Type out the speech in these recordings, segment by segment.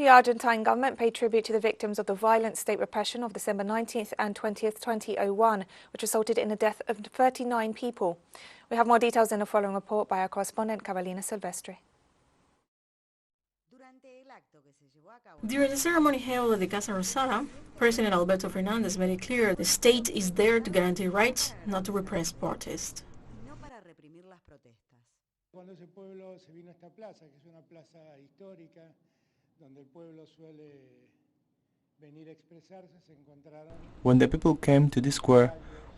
The Argentine government paid tribute to the victims of the violent state repression of December 19th and 20th, 2001, which resulted in the death of 39 people. We have more details in the following report by our correspondent Carolina Silvestre. During the ceremony held at the Casa Rosada, President Alberto Fernández made it clear the state is there to guarantee rights, not to repress protests. Cuando ese pueblo se vino a esta plaza, que es una plaza histórica, donde el pueblo suele venir a expresarse, se encontraron. When the people came to this square,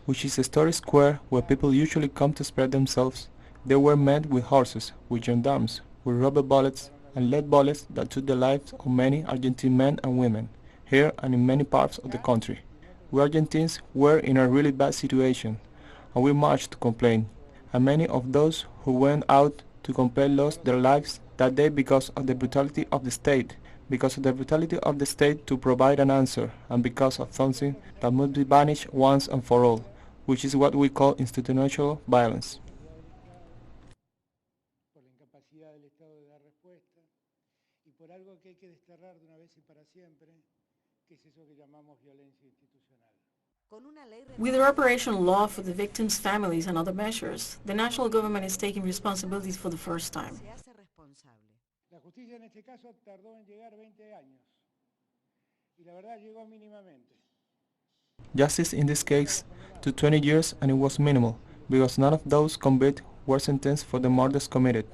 which is a historic square where people usually come to spread themselves, they were met with horses, with gendarmes, with rubber bullets and lead bullets that took the lives of many Argentine men and women, here and in many parts of the country. We Argentines were in a really bad situation, and we marched to complain. And many of those who went out to complain lost their lives that day because of the brutality of the state, because of the brutality of the state to provide an answer, and because of something that must be banished once and for all, which is what we call institutional violence. Por la incapacidad del Estado de dar respuesta y por algo que hay que desterrar de una vez y para siempre, que es eso que llamamos violencia institucional. With the reparation law for the victims' families and other measures, the national government is taking responsibilities for the first time. La justicia en este caso tardó en llegar 20 años y la verdad llegó mínimamente. Justice in this case took 20 years, and it was minimal, because none of those convicted were sentenced for the murders committed.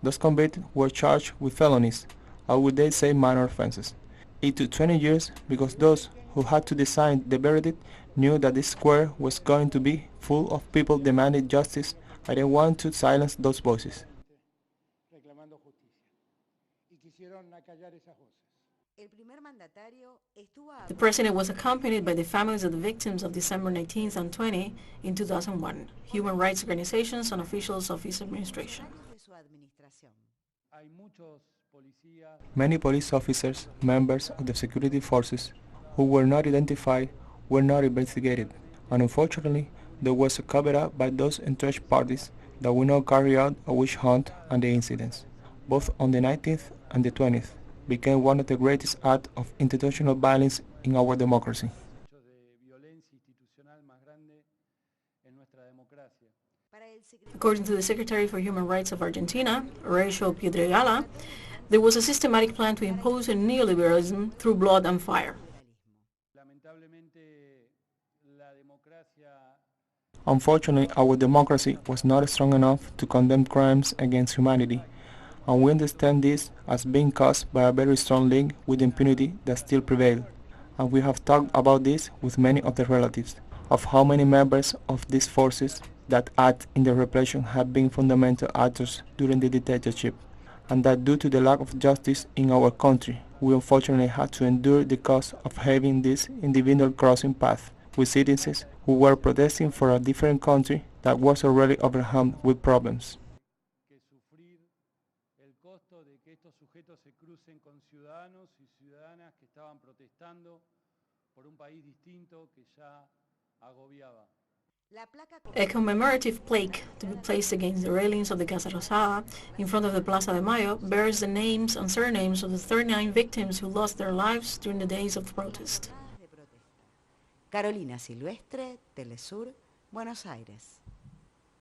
Those convicted were charged with felonies, or would they say minor offenses. It took 20 years because those who had to decide the verdict knew that this square was going to be full of people demanding justice, and they wanted to silence those voices. Reclamando justicia y quisieron acallar esas voces. The president was accompanied by the families of the victims of December 19th and 20 in 2001, human rights organizations and officials of his administration. Many police officers, members of the security forces, who were not identified, were not investigated, and unfortunately there was a cover-up by those entrenched parties that will now carry out a witch hunt, and the incidents, both on the 19th and the 20th, became one of the greatest acts of institutional violence in our democracy. According to the Secretary for Human Rights of Argentina, Horacio Piedregala, there was a systematic plan to impose a neoliberalism through blood and fire. Unfortunately, our democracy was not strong enough to condemn crimes against humanity, and we understand this as being caused by a very strong link with impunity that still prevails. And we have talked about this with many of the relatives, of how many members of these forces that act in the repression have been fundamental actors during the dictatorship, and that due to the lack of justice in our country, we unfortunately had to endure the cost of having this individual crossing path with citizens who were protesting for a different country that was already overwhelmed with problems. El costo de que estos sujetos se crucen con ciudadanos y ciudadanas que estaban protestando por un país distinto que ya agobiaba. A commemorative plaque to be placed against the railings of the Casa Rosada in front of the Plaza de Mayo bears the names and surnames of the 39 victims who lost their lives during the days of the protest. Carolina Silvestre, teleSUR, Buenos Aires.